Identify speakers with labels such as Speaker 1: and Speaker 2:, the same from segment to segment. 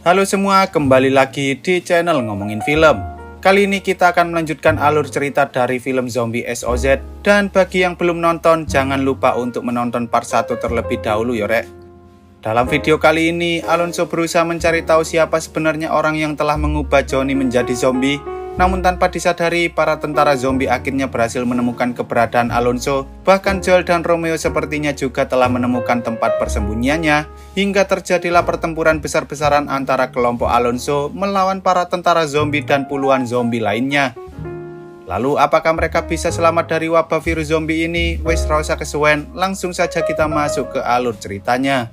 Speaker 1: Halo semua, kembali lagi di channel Ngomongin Film. Kali ini kita akan melanjutkan alur cerita dari film Zombie SOZ. Dan bagi yang belum nonton, jangan lupa untuk menonton part 1 terlebih dahulu ya rek. Dalam video kali ini, Alonso berusaha mencari tahu siapa sebenarnya orang yang telah mengubah Johnny menjadi zombie. Namun tanpa disadari, para tentara zombie akhirnya berhasil menemukan keberadaan Alonso. Bahkan Joel dan Romeo sepertinya juga telah menemukan tempat persembunyiannya. Hingga terjadilah pertempuran besar-besaran antara kelompok Alonso melawan para tentara zombie dan puluhan zombie lainnya. Lalu apakah mereka bisa selamat dari wabah virus zombie ini? Wes ra usah kesuwen, langsung saja kita masuk ke alur ceritanya.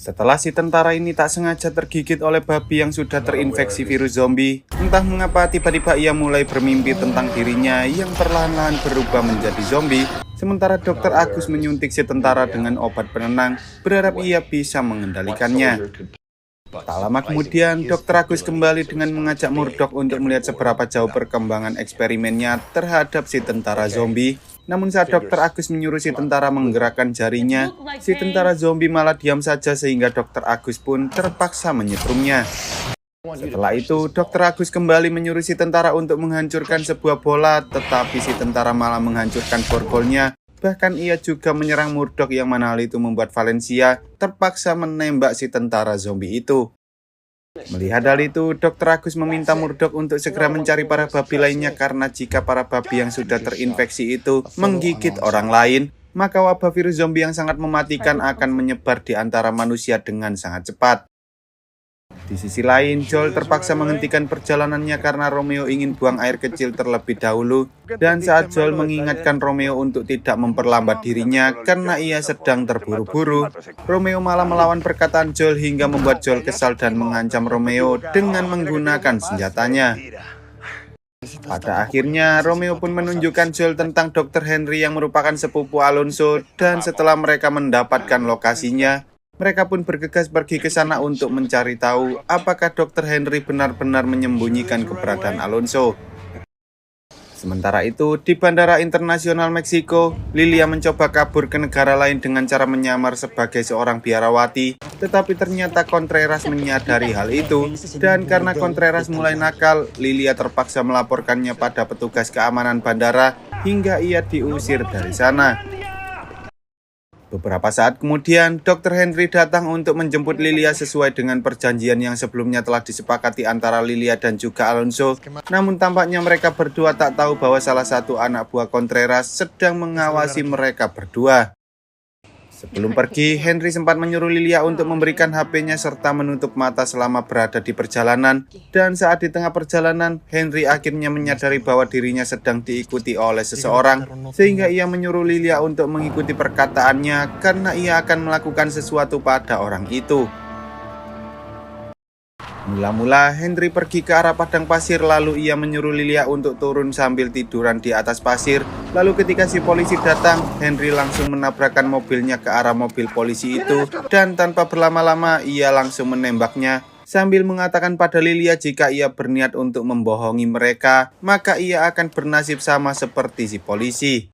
Speaker 1: Setelah si tentara ini tak sengaja tergigit oleh babi yang sudah terinfeksi virus zombie, entah mengapa tiba-tiba ia mulai bermimpi tentang dirinya yang perlahan-lahan berubah menjadi zombie. Sementara Dr. Agus menyuntik si tentara dengan obat penenang, berharap ia bisa mengendalikannya. Tak lama kemudian, Dr. Agus kembali dengan mengajak Murdoch untuk melihat seberapa jauh perkembangan eksperimennya terhadap si tentara zombie. Namun saat Dr. Agus menyuruh si tentara menggerakkan jarinya, si tentara zombie malah diam saja sehingga Dr. Agus pun terpaksa menyetrumnya. Setelah itu, Dr. Agus kembali menyuruh si tentara untuk menghancurkan sebuah bola, tetapi si tentara malah menghancurkan borgolnya. Bahkan ia juga menyerang Murdoch yang mana hal itu membuat Valencia terpaksa menembak si tentara zombie itu. Melihat hal itu, Dr. Agus meminta Murdoch untuk segera mencari para babi lainnya karena jika para babi yang sudah terinfeksi itu menggigit orang lain, maka wabah virus zombie yang sangat mematikan akan menyebar di antara manusia dengan sangat cepat. Di sisi lain, Joel terpaksa menghentikan perjalanannya karena Romeo ingin buang air kecil terlebih dahulu. Dan saat Joel mengingatkan Romeo untuk tidak memperlambat dirinya karena ia sedang terburu-buru, Romeo malah melawan perkataan Joel hingga membuat Joel kesal dan mengancam Romeo dengan menggunakan senjatanya. Pada akhirnya, Romeo pun menunjukkan Joel tentang Dr. Henry yang merupakan sepupu Alonso, dan setelah mereka mendapatkan lokasinya, mereka pun bergegas pergi ke sana untuk mencari tahu apakah Dr. Henry benar-benar menyembunyikan keberadaan Alonso. Sementara itu, di Bandara Internasional Meksiko, Lilia mencoba kabur ke negara lain dengan cara menyamar sebagai seorang biarawati, tetapi ternyata Contreras menyadari hal itu, dan karena Contreras mulai nakal, Lilia terpaksa melaporkannya pada petugas keamanan bandara hingga ia diusir dari sana. Beberapa saat kemudian, Dr. Henry datang untuk menjemput Lilia sesuai dengan perjanjian yang sebelumnya telah disepakati antara Lilia dan juga Alonso. Namun tampaknya mereka berdua tak tahu bahwa salah satu anak buah Contreras sedang mengawasi mereka berdua. Sebelum pergi, Henry sempat menyuruh Lilia untuk memberikan HP-nya serta menutup mata selama berada di perjalanan. Dan saat di tengah perjalanan, Henry akhirnya menyadari bahwa dirinya sedang diikuti oleh seseorang, sehingga ia menyuruh Lilia untuk mengikuti perkataannya karena ia akan melakukan sesuatu pada orang itu. Mula-mula, Henry pergi ke arah padang pasir lalu ia menyuruh Lilia untuk turun sambil tiduran di atas pasir. Lalu ketika si polisi datang, Henry langsung menabrakkan mobilnya ke arah mobil polisi itu dan tanpa berlama-lama ia langsung menembaknya sambil mengatakan pada Lilia jika ia berniat untuk membohongi mereka, maka ia akan bernasib sama seperti si polisi.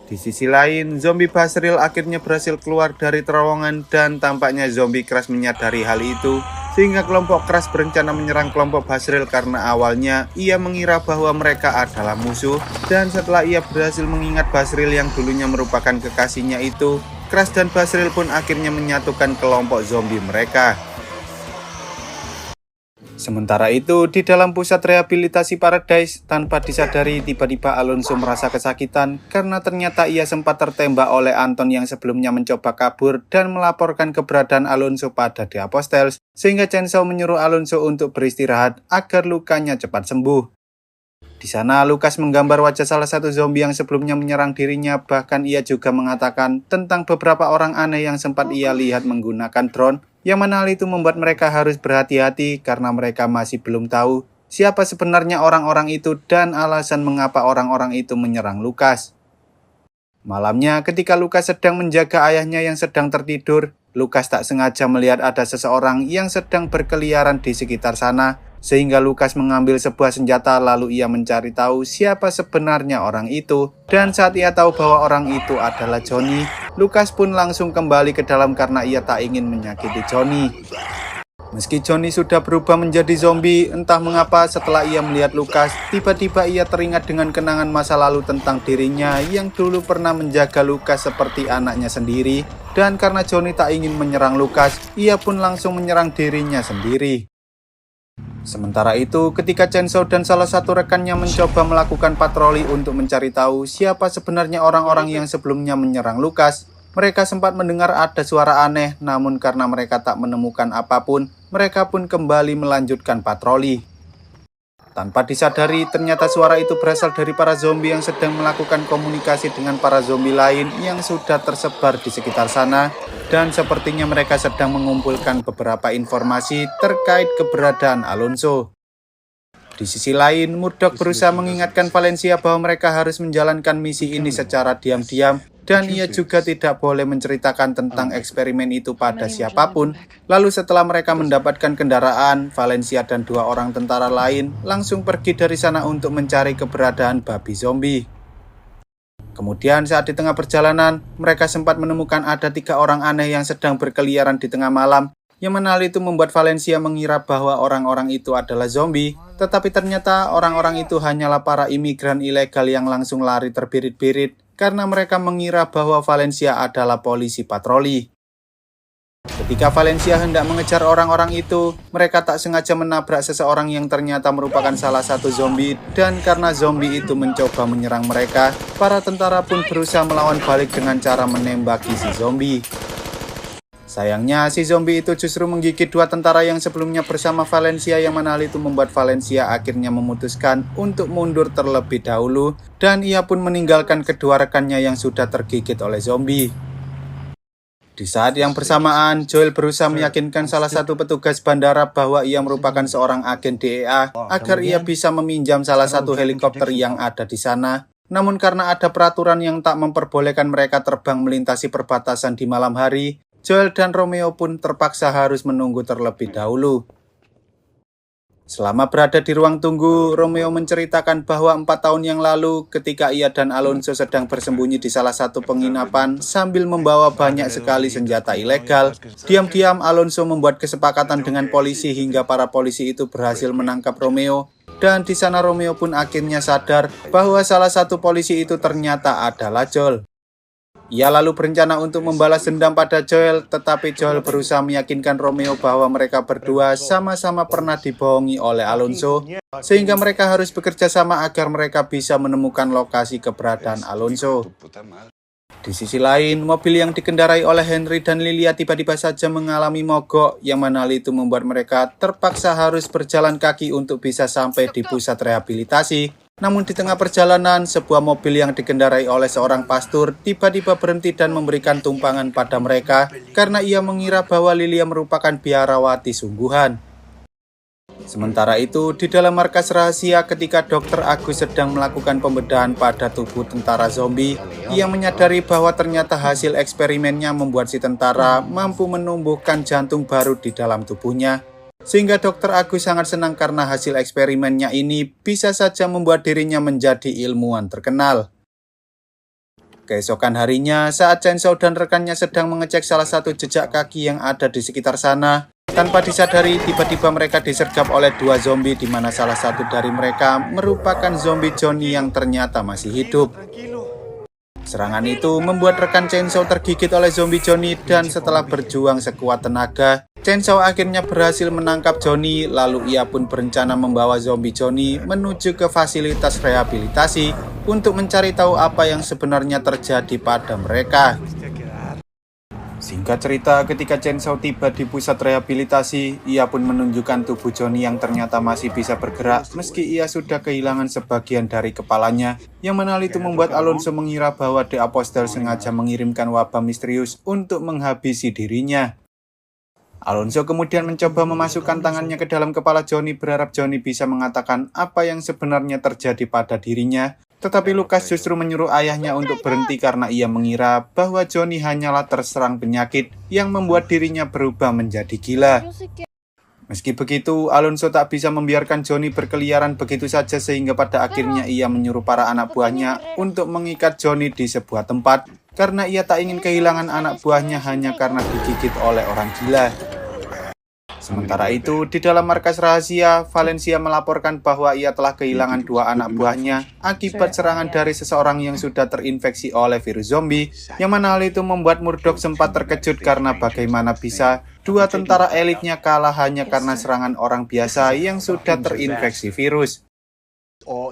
Speaker 1: Di sisi lain, zombie Basril akhirnya berhasil keluar dari terowongan dan tampaknya zombie Crash menyadari hal itu. Sehingga kelompok Crash berencana menyerang kelompok Basril karena awalnya ia mengira bahwa mereka adalah musuh. Dan setelah ia berhasil mengingat Basril yang dulunya merupakan kekasihnya itu, Crash dan Basril pun akhirnya menyatukan kelompok zombie mereka. Sementara itu, di dalam pusat rehabilitasi Paradise, tanpa disadari tiba-tiba Alonso merasa kesakitan karena ternyata ia sempat tertembak oleh Anton yang sebelumnya mencoba kabur dan melaporkan keberadaan Alonso pada The Apostles, sehingga Chainsaw menyuruh Alonso untuk beristirahat agar lukanya cepat sembuh. Di sana, Lucas menggambar wajah salah satu zombie yang sebelumnya menyerang dirinya, bahkan ia juga mengatakan tentang beberapa orang aneh yang sempat ia lihat menggunakan drone, yang mana hal itu membuat mereka harus berhati-hati karena mereka masih belum tahu siapa sebenarnya orang-orang itu dan alasan mengapa orang-orang itu menyerang Lucas. Malamnya, ketika Lucas sedang menjaga ayahnya yang sedang tertidur, Lucas tak sengaja melihat ada seseorang yang sedang berkeliaran di sekitar sana Sehingga Lukas mengambil sebuah senjata lalu ia mencari tahu siapa sebenarnya orang itu. Dan saat ia tahu bahwa orang itu adalah Johnny, Lukas pun langsung kembali ke dalam karena ia tak ingin menyakiti Johnny. Meski Johnny sudah berubah menjadi zombie, entah mengapa setelah ia melihat Lukas, tiba-tiba ia teringat dengan kenangan masa lalu tentang dirinya yang dulu pernah menjaga Lukas seperti anaknya sendiri. Dan karena Johnny tak ingin menyerang Lukas, ia pun langsung menyerang dirinya sendiri. Sementara itu, ketika Chainsaw dan salah satu rekannya mencoba melakukan patroli untuk mencari tahu siapa sebenarnya orang-orang yang sebelumnya menyerang Lukas, mereka sempat mendengar ada suara aneh, namun karena mereka tak menemukan apapun, mereka pun kembali melanjutkan patroli. Tanpa disadari, ternyata suara itu berasal dari para zombie yang sedang melakukan komunikasi dengan para zombie lain yang sudah tersebar di sekitar sana, dan sepertinya mereka sedang mengumpulkan beberapa informasi terkait keberadaan Alonso. Di sisi lain, Murdock berusaha mengingatkan Valencia bahwa mereka harus menjalankan misi ini secara diam-diam, dan ia juga tidak boleh menceritakan tentang eksperimen itu pada siapapun. Lalu setelah mereka mendapatkan kendaraan, Valencia dan 2 orang tentara lain langsung pergi dari sana untuk mencari keberadaan babi zombie. Kemudian saat di tengah perjalanan, mereka sempat menemukan ada 3 orang aneh yang sedang berkeliaran di tengah malam, yang mana hal itu membuat Valencia mengira bahwa orang-orang itu adalah zombie, tetapi ternyata orang-orang itu hanyalah para imigran ilegal yang langsung lari terbirit-birit karena mereka mengira bahwa Valencia adalah polisi patroli. Ketika Valencia hendak mengejar orang-orang itu, mereka tak sengaja menabrak seseorang yang ternyata merupakan salah satu zombie, dan karena zombie itu mencoba menyerang mereka, para tentara pun berusaha melawan balik dengan cara menembaki si zombie. Sayangnya, si zombie itu justru menggigit 2 tentara yang sebelumnya bersama Valencia, yang mana hal itu membuat Valencia akhirnya memutuskan untuk mundur terlebih dahulu, dan ia pun meninggalkan kedua rekannya yang sudah tergigit oleh zombie. Di saat yang bersamaan, Joel berusaha meyakinkan salah satu petugas bandara bahwa ia merupakan seorang agen DEA agar ia bisa meminjam salah satu helikopter yang ada di sana. Namun karena ada peraturan yang tak memperbolehkan mereka terbang melintasi perbatasan di malam hari, Joel dan Romeo pun terpaksa harus menunggu terlebih dahulu. Selama berada di ruang tunggu, Romeo menceritakan bahwa 4 tahun yang lalu ketika ia dan Alonso sedang bersembunyi di salah satu penginapan sambil membawa banyak sekali senjata ilegal, diam-diam Alonso membuat kesepakatan dengan polisi hingga para polisi itu berhasil menangkap Romeo, dan di sana Romeo pun akhirnya sadar bahwa salah satu polisi itu ternyata adalah Joel. Ia lalu berencana untuk membalas dendam pada Joel, tetapi Joel berusaha meyakinkan Romeo bahwa mereka berdua sama-sama pernah dibohongi oleh Alonso, sehingga mereka harus bekerja sama agar mereka bisa menemukan lokasi keberadaan Alonso. Di sisi lain, mobil yang dikendarai oleh Henry dan Lilia tiba-tiba saja mengalami mogok, yang mana hal itu membuat mereka terpaksa harus berjalan kaki untuk bisa sampai di pusat rehabilitasi. Namun di tengah perjalanan, sebuah mobil yang dikendarai oleh seorang pastor tiba-tiba berhenti dan memberikan tumpangan pada mereka karena ia mengira bahwa Lilia merupakan biarawati sungguhan. Sementara itu, di dalam markas rahasia ketika Dr. Agus sedang melakukan pembedahan pada tubuh tentara zombie, ia menyadari bahwa ternyata hasil eksperimennya membuat si tentara mampu menumbuhkan jantung baru di dalam tubuhnya. Sehingga Dr. Agus sangat senang karena hasil eksperimennya ini bisa saja membuat dirinya menjadi ilmuwan terkenal. Keesokan harinya, saat Chainsaw dan rekannya sedang mengecek salah satu jejak kaki yang ada di sekitar sana, tanpa disadari tiba-tiba mereka disergap oleh 2 zombie di mana salah satu dari mereka merupakan zombie Johnny yang ternyata masih hidup. Serangan itu membuat rekan Chainsaw tergigit oleh zombie Johnny, dan setelah berjuang sekuat tenaga, Chainsaw akhirnya berhasil menangkap Johnny, lalu ia pun berencana membawa zombie Johnny menuju ke fasilitas rehabilitasi untuk mencari tahu apa yang sebenarnya terjadi pada mereka. Singkat cerita, ketika Chainsaw tiba di pusat rehabilitasi, ia pun menunjukkan tubuh Johnny yang ternyata masih bisa bergerak meski ia sudah kehilangan sebagian dari kepalanya, yang mana hal itu membuat Alonso mengira bahwa The Apostle sengaja mengirimkan wabah misterius untuk menghabisi dirinya. Alonso kemudian mencoba memasukkan tangannya ke dalam kepala Johnny berharap Johnny bisa mengatakan apa yang sebenarnya terjadi pada dirinya, tetapi Lukas justru menyuruh ayahnya untuk berhenti karena ia mengira bahwa Johnny hanyalah terserang penyakit yang membuat dirinya berubah menjadi gila. Meski begitu, Alonso tak bisa membiarkan Johnny berkeliaran begitu saja sehingga pada akhirnya ia menyuruh para anak buahnya untuk mengikat Johnny di sebuah tempat karena ia tak ingin kehilangan anak buahnya hanya karena digigit oleh orang gila. Sementara itu, di dalam markas rahasia, Valencia melaporkan bahwa ia telah kehilangan 2 anak buahnya akibat serangan dari seseorang yang sudah terinfeksi oleh virus zombie, yang mana hal itu membuat Murdoch sempat terkejut karena bagaimana bisa 2 tentara elitnya kalah hanya karena serangan orang biasa yang sudah terinfeksi virus.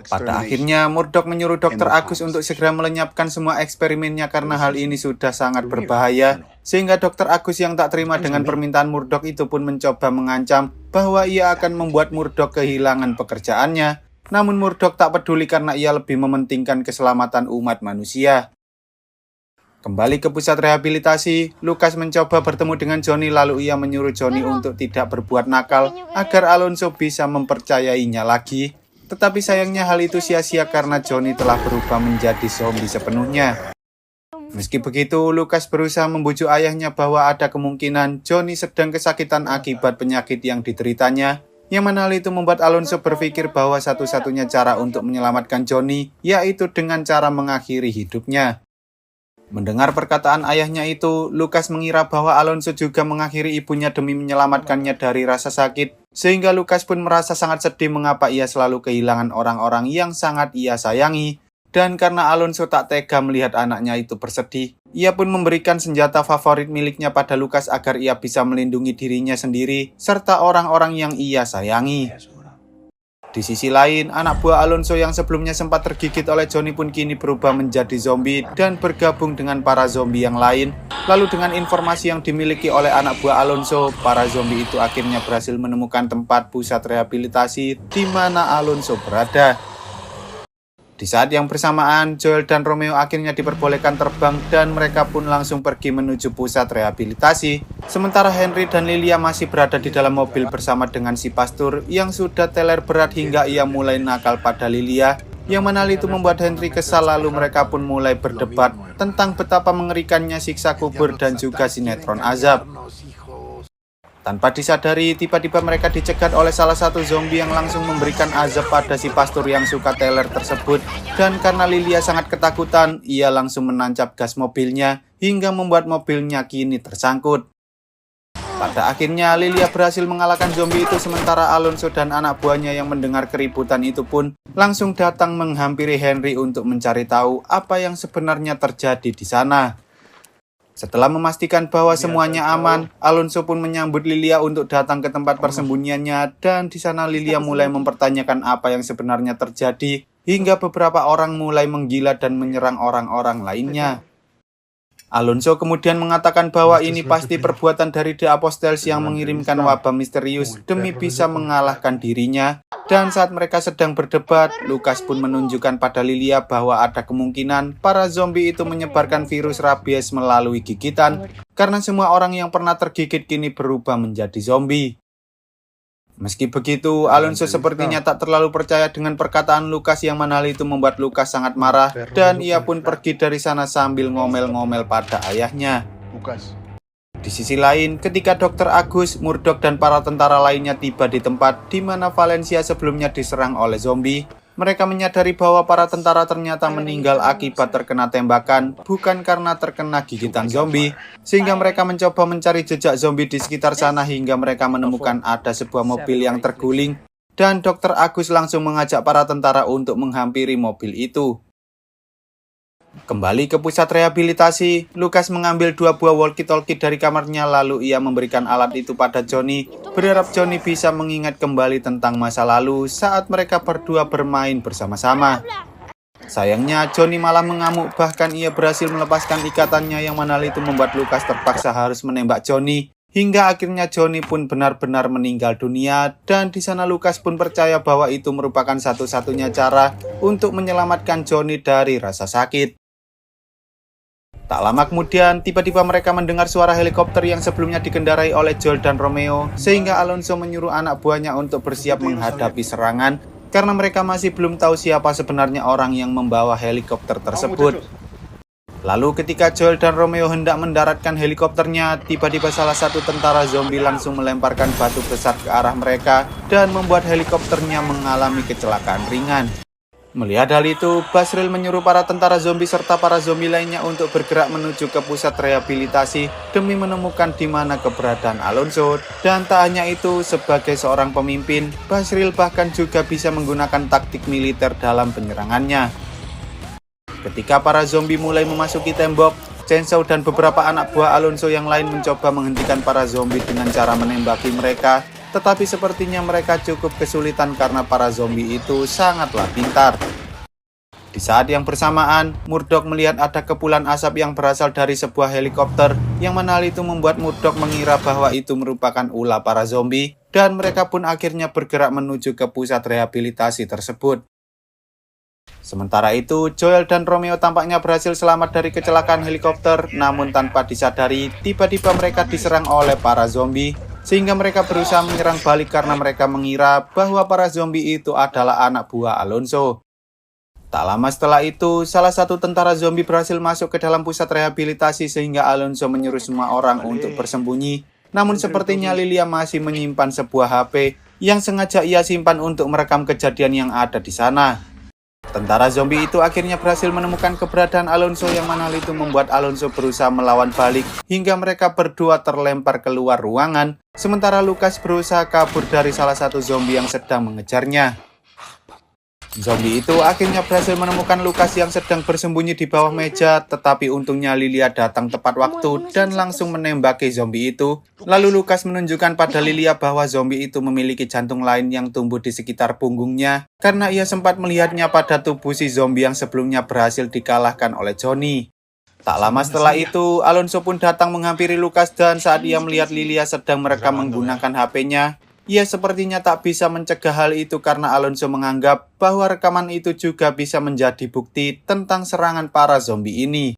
Speaker 1: Pada akhirnya, Murdoch menyuruh Dr. Agus untuk segera melenyapkan semua eksperimennya karena hal ini sudah sangat berbahaya, sehingga Dr. Agus yang tak terima dengan permintaan Murdoch itu pun mencoba mengancam bahwa ia akan membuat Murdoch kehilangan pekerjaannya. Namun Murdoch tak peduli karena ia lebih mementingkan keselamatan umat manusia. Kembali ke pusat rehabilitasi, Lucas mencoba bertemu dengan Johnny lalu ia menyuruh Johnny untuk tidak berbuat nakal agar Alonso bisa mempercayainya lagi. Tetapi sayangnya hal itu sia-sia karena Johnny telah berubah menjadi zombie sepenuhnya. Meski begitu, Lucas berusaha membujuk ayahnya bahwa ada kemungkinan Johnny sedang kesakitan akibat penyakit yang dideritanya, yang mana hal itu membuat Alonso berpikir bahwa satu-satunya cara untuk menyelamatkan Johnny yaitu dengan cara mengakhiri hidupnya. Mendengar perkataan ayahnya itu, Lucas mengira bahwa Alonso juga mengakhiri ibunya demi menyelamatkannya dari rasa sakit, sehingga Lucas pun merasa sangat sedih mengapa ia selalu kehilangan orang-orang yang sangat ia sayangi. Dan karena Alonso tak tega melihat anaknya itu bersedih, ia pun memberikan senjata favorit miliknya pada Lucas agar ia bisa melindungi dirinya sendiri, serta orang-orang yang ia sayangi. Di sisi lain, anak buah Alonso yang sebelumnya sempat tergigit oleh Johnny pun kini berubah menjadi zombie dan bergabung dengan para zombie yang lain. Lalu dengan informasi yang dimiliki oleh anak buah Alonso, para zombie itu akhirnya berhasil menemukan tempat pusat rehabilitasi di mana Alonso berada. Di saat yang bersamaan, Joel dan Romeo akhirnya diperbolehkan terbang dan mereka pun langsung pergi menuju pusat rehabilitasi. Sementara Henry dan Lilia masih berada di dalam mobil bersama dengan si pastor yang sudah teler berat hingga ia mulai nakal pada Lilia. Yang mana hal itu membuat Henry kesal lalu mereka pun mulai berdebat tentang betapa mengerikannya siksa kubur dan juga sinetron azab. Tanpa disadari, tiba-tiba mereka dicegat oleh salah satu zombie yang langsung memberikan azab pada si pastor yang suka teler tersebut. Dan karena Lilia sangat ketakutan, ia langsung menancap gas mobilnya hingga membuat mobilnya kini tersangkut. Pada akhirnya, Lilia berhasil mengalahkan zombie itu sementara Alonso dan anak buahnya yang mendengar keributan itu pun langsung datang menghampiri Henry untuk mencari tahu apa yang sebenarnya terjadi di sana. Setelah memastikan bahwa semuanya aman, Alonso pun menyambut Lilia untuk datang ke tempat persembunyiannya dan di sana Lilia mulai mempertanyakan apa yang sebenarnya terjadi hingga beberapa orang mulai menggila dan menyerang orang-orang lainnya. Alonso kemudian mengatakan bahwa ini pasti perbuatan dari The Apostles yang mengirimkan wabah misterius demi bisa mengalahkan dirinya. Dan saat mereka sedang berdebat, Lucas pun menunjukkan pada Lilia bahwa ada kemungkinan para zombie itu menyebarkan virus rabies melalui gigitan, karena semua orang yang pernah tergigit kini berubah menjadi zombie. Meski begitu, Alonso sepertinya tak terlalu percaya dengan perkataan Lucas yang mana hal itu membuat Lucas sangat marah dan ia pun pergi dari sana sambil ngomel-ngomel pada ayahnya. Di sisi lain, ketika Dr. Agus, Murdoch dan para tentara lainnya tiba di tempat di mana Valencia sebelumnya diserang oleh zombie, mereka menyadari bahwa para tentara ternyata meninggal akibat terkena tembakan, bukan karena terkena gigitan zombie, sehingga mereka mencoba mencari jejak zombie di sekitar sana hingga mereka menemukan ada sebuah mobil yang terguling, dan Dr. Agus langsung mengajak para tentara untuk menghampiri mobil itu. Kembali ke pusat rehabilitasi, Lucas mengambil 2 buah walkie-talkie dari kamarnya lalu ia memberikan alat itu pada Johnny, berharap Johnny bisa mengingat kembali tentang masa lalu saat mereka berdua bermain bersama-sama. Sayangnya Johnny malah mengamuk, bahkan ia berhasil melepaskan ikatannya yang mana hal itu membuat Lucas terpaksa harus menembak Johnny. Hingga akhirnya Johnny pun benar-benar meninggal dunia dan di sana Lucas pun percaya bahwa itu merupakan satu-satunya cara untuk menyelamatkan Johnny dari rasa sakit. Tak lama kemudian, tiba-tiba mereka mendengar suara helikopter yang sebelumnya dikendarai oleh Joel dan Romeo, sehingga Alonso menyuruh anak buahnya untuk bersiap menghadapi serangan, karena mereka masih belum tahu siapa sebenarnya orang yang membawa helikopter tersebut. Lalu ketika Joel dan Romeo hendak mendaratkan helikopternya, tiba-tiba salah satu tentara zombie langsung melemparkan batu besar ke arah mereka dan membuat helikopternya mengalami kecelakaan ringan. Melihat hal itu, Basril menyuruh para tentara zombie serta para zombie lainnya untuk bergerak menuju ke pusat rehabilitasi demi menemukan di mana keberadaan Alonso. Dan tak hanya itu, sebagai seorang pemimpin, Basril bahkan juga bisa menggunakan taktik militer dalam penyerangannya. Ketika para zombie mulai memasuki tembok, Chainsaw dan beberapa anak buah Alonso yang lain mencoba menghentikan para zombie dengan cara menembaki mereka. Tetapi sepertinya mereka cukup kesulitan karena para zombie itu sangatlah pintar. Di saat yang bersamaan, Murdock melihat ada kepulan asap yang berasal dari sebuah helikopter, yang mana hal itu membuat Murdock mengira bahwa itu merupakan ulah para zombie, dan mereka pun akhirnya bergerak menuju ke pusat rehabilitasi tersebut. Sementara itu, Joel dan Romeo tampaknya berhasil selamat dari kecelakaan helikopter, namun tanpa disadari, tiba-tiba mereka diserang oleh para zombie, sehingga mereka berusaha menyerang balik karena mereka mengira bahwa para zombie itu adalah anak buah Alonso. Tak lama setelah itu, salah satu tentara zombie berhasil masuk ke dalam pusat rehabilitasi sehingga Alonso menyuruh semua orang untuk bersembunyi. Namun sepertinya Lilia masih menyimpan sebuah HP yang sengaja ia simpan untuk merekam kejadian yang ada di sana. Tentara zombie itu akhirnya berhasil menemukan keberadaan Alonso, yang mana hal itu membuat Alonso berusaha melawan balik hingga mereka berdua terlempar keluar ruangan, sementara Lucas berusaha kabur dari salah satu zombie yang sedang mengejarnya. Zombie itu akhirnya berhasil menemukan Lucas yang sedang bersembunyi di bawah meja, tetapi untungnya Lilia datang tepat waktu dan langsung menembaki zombie itu. Lalu Lucas menunjukkan pada Lilia bahwa zombie itu memiliki jantung lain yang tumbuh di sekitar punggungnya, karena ia sempat melihatnya pada tubuh si zombie yang sebelumnya berhasil dikalahkan oleh Johnny. Tak lama setelah itu, Alonso pun datang menghampiri Lucas, dan saat ia melihat Lilia sedang merekam menggunakan HP-nya, ia sepertinya tak bisa mencegah hal itu karena Alonso menganggap bahwa rekaman itu juga bisa menjadi bukti tentang serangan para zombie ini.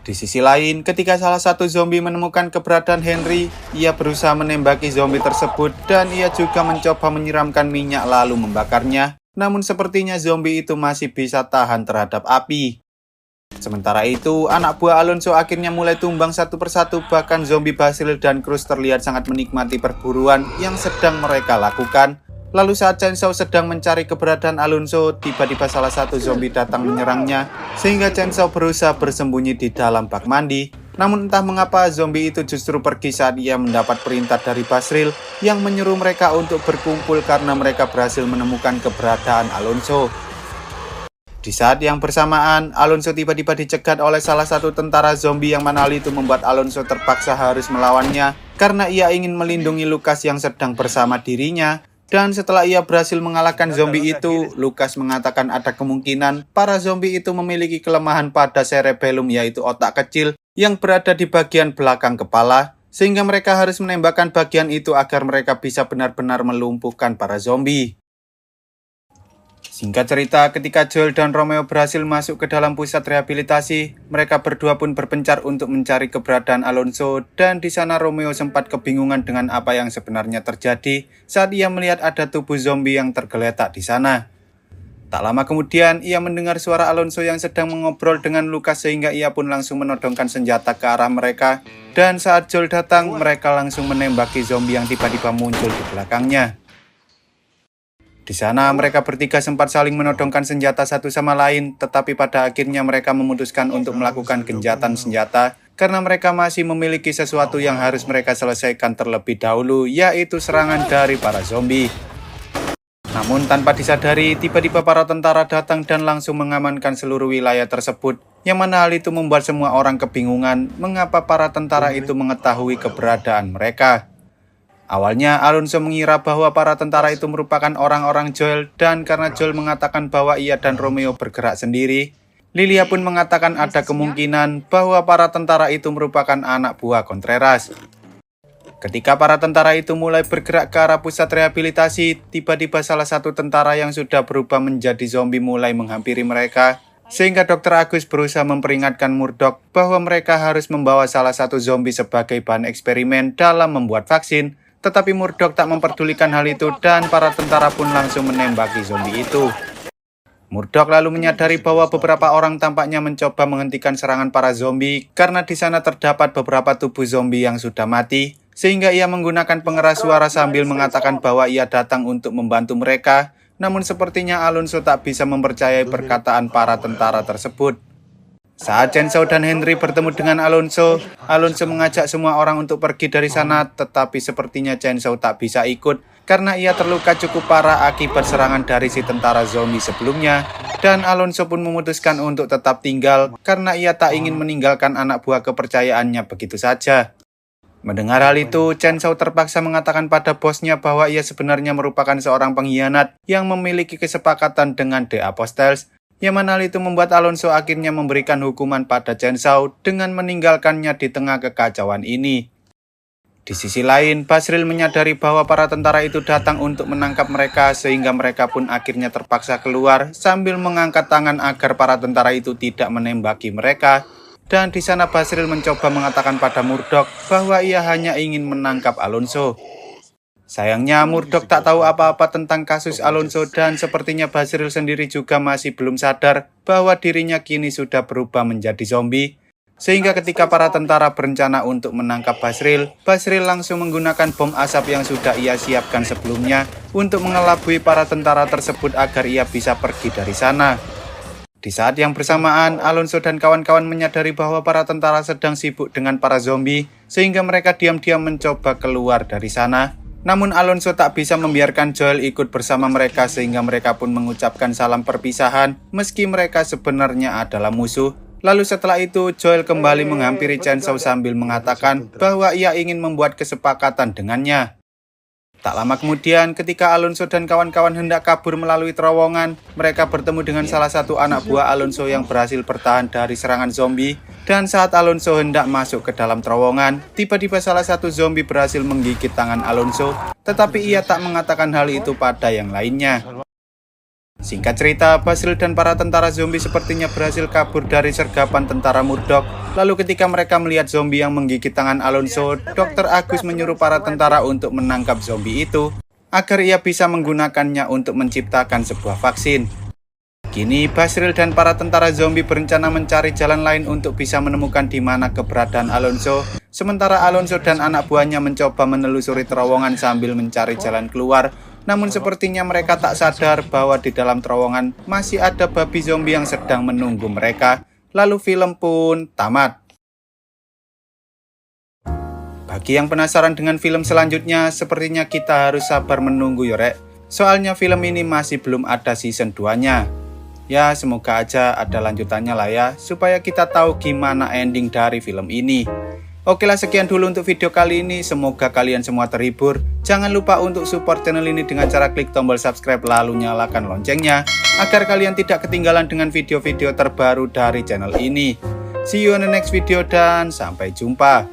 Speaker 1: Di sisi lain, ketika salah satu zombie menemukan keberadaan Henry, ia berusaha menembaki zombie tersebut dan ia juga mencoba menyiramkan minyak lalu membakarnya. Namun sepertinya zombie itu masih bisa tahan terhadap api. Sementara itu, anak buah Alonso akhirnya mulai tumbang satu persatu, bahkan zombie Basril dan Cruz terlihat sangat menikmati perburuan yang sedang mereka lakukan. Lalu saat Chainsaw sedang mencari keberadaan Alonso, tiba-tiba salah satu zombie datang menyerangnya, sehingga Chainsaw berusaha bersembunyi di dalam bak mandi. Namun entah mengapa zombie itu justru pergi saat ia mendapat perintah dari Basril yang menyuruh mereka untuk berkumpul karena mereka berhasil menemukan keberadaan Alonso. Di saat yang bersamaan, Alonso tiba-tiba dicegat oleh salah satu tentara zombie, yang mana hal itu membuat Alonso terpaksa harus melawannya karena ia ingin melindungi Lucas yang sedang bersama dirinya. Dan setelah ia berhasil mengalahkan zombie itu, Lucas mengatakan ada kemungkinan para zombie itu memiliki kelemahan pada cerebellum, yaitu otak kecil yang berada di bagian belakang kepala, sehingga mereka harus menembakkan bagian itu agar mereka bisa benar-benar melumpuhkan para zombie. Singkat cerita, ketika Joel dan Romeo berhasil masuk ke dalam pusat rehabilitasi, mereka berdua pun berpencar untuk mencari keberadaan Alonso, dan di sana Romeo sempat kebingungan dengan apa yang sebenarnya terjadi saat ia melihat ada tubuh zombie yang tergeletak di sana. Tak lama kemudian, ia mendengar suara Alonso yang sedang mengobrol dengan Lucas, sehingga ia pun langsung menodongkan senjata ke arah mereka, dan saat Joel datang, mereka langsung menembaki zombie yang tiba-tiba muncul di belakangnya. Di sana mereka bertiga sempat saling menodongkan senjata satu sama lain, tetapi pada akhirnya mereka memutuskan untuk melakukan gencatan senjata karena mereka masih memiliki sesuatu yang harus mereka selesaikan terlebih dahulu, yaitu serangan dari para zombie. Namun tanpa disadari, tiba-tiba para tentara datang dan langsung mengamankan seluruh wilayah tersebut, yang mana hal itu membuat semua orang kebingungan mengapa para tentara itu mengetahui keberadaan mereka. Awalnya Alonso mengira bahwa para tentara itu merupakan orang-orang Joel, dan karena Joel mengatakan bahwa ia dan Romeo bergerak sendiri, Lilia pun mengatakan ada kemungkinan bahwa para tentara itu merupakan anak buah Contreras. Ketika para tentara itu mulai bergerak ke arah pusat rehabilitasi, tiba-tiba salah satu tentara yang sudah berubah menjadi zombie mulai menghampiri mereka, sehingga Dr. Agus berusaha memperingatkan Murdock bahwa mereka harus membawa salah satu zombie sebagai bahan eksperimen dalam membuat vaksin. Tetapi Murdock tak memperdulikan hal itu, dan para tentara pun langsung menembaki zombie itu. Murdoch lalu menyadari bahwa beberapa orang tampaknya mencoba menghentikan serangan para zombie karena di sana terdapat beberapa tubuh zombie yang sudah mati, sehingga ia menggunakan pengeras suara sambil mengatakan bahwa ia datang untuk membantu mereka. Namun sepertinya Alonso tak bisa mempercayai perkataan para tentara tersebut. Saat Chainsaw dan Henry bertemu dengan Alonso mengajak semua orang untuk pergi dari sana, tetapi sepertinya Chainsaw tak bisa ikut karena ia terluka cukup parah akibat serangan dari si tentara zombie sebelumnya, dan Alonso pun memutuskan untuk tetap tinggal karena ia tak ingin meninggalkan anak buah kepercayaannya begitu saja. Mendengar hal itu, Chainsaw terpaksa mengatakan pada bosnya bahwa ia sebenarnya merupakan seorang pengkhianat yang memiliki kesepakatan dengan The Apostles, yang mana hal itu membuat Alonso akhirnya memberikan hukuman pada Chainsaw dengan meninggalkannya di tengah kekacauan ini. Di sisi lain, Basril menyadari bahwa para tentara itu datang untuk menangkap mereka, sehingga mereka pun akhirnya terpaksa keluar sambil mengangkat tangan agar para tentara itu tidak menembaki mereka. Dan di sana Basril mencoba mengatakan pada Murdoch bahwa ia hanya ingin menangkap Alonso. Sayangnya Murdoch tak tahu apa-apa tentang kasus Alonso, dan sepertinya Basril sendiri juga masih belum sadar bahwa dirinya kini sudah berubah menjadi zombie. Sehingga ketika para tentara berencana untuk menangkap Basril langsung menggunakan bom asap yang sudah ia siapkan sebelumnya untuk mengelabui para tentara tersebut agar ia bisa pergi dari sana. Di saat yang bersamaan, Alonso dan kawan-kawan menyadari bahwa para tentara sedang sibuk dengan para zombie, sehingga mereka diam-diam mencoba keluar dari sana. Namun Alonso tak bisa membiarkan Joel ikut bersama mereka, sehingga mereka pun mengucapkan salam perpisahan meski mereka sebenarnya adalah musuh. Lalu setelah itu, Joel kembali menghampiri Chainsaw sambil mengatakan bahwa ia ingin membuat kesepakatan dengannya. Tak lama kemudian, ketika Alonso dan kawan-kawan hendak kabur melalui terowongan, mereka bertemu dengan salah satu anak buah Alonso yang berhasil bertahan dari serangan zombie. Dan saat Alonso hendak masuk ke dalam terowongan, tiba-tiba salah satu zombie berhasil menggigit tangan Alonso, tetapi ia tak mengatakan hal itu pada yang lainnya. Singkat cerita, Basril dan para tentara zombie sepertinya berhasil kabur dari sergapan tentara Murdoch. Lalu ketika mereka melihat zombie yang menggigit tangan Alonso, Dr. Agus menyuruh para tentara untuk menangkap zombie itu agar ia bisa menggunakannya untuk menciptakan sebuah vaksin. Kini Basril dan para tentara zombie berencana mencari jalan lain untuk bisa menemukan di mana keberadaan Alonso. Sementara Alonso dan anak buahnya mencoba menelusuri terowongan sambil mencari jalan keluar. Namun sepertinya mereka tak sadar bahwa di dalam terowongan masih ada babi zombie yang sedang menunggu mereka. Lalu film pun tamat. Bagi yang penasaran dengan film selanjutnya, sepertinya kita harus sabar menunggu yorek. Soalnya film ini masih belum ada season 2-nya. Ya, semoga aja ada lanjutannya lah ya, supaya kita tahu gimana ending dari film ini. Oke lah, sekian dulu untuk video kali ini. Semoga kalian semua terhibur. Jangan lupa untuk support channel ini dengan cara klik tombol subscribe lalu nyalakan loncengnya agar kalian tidak ketinggalan dengan video-video terbaru dari channel ini. See you on the next video dan sampai jumpa.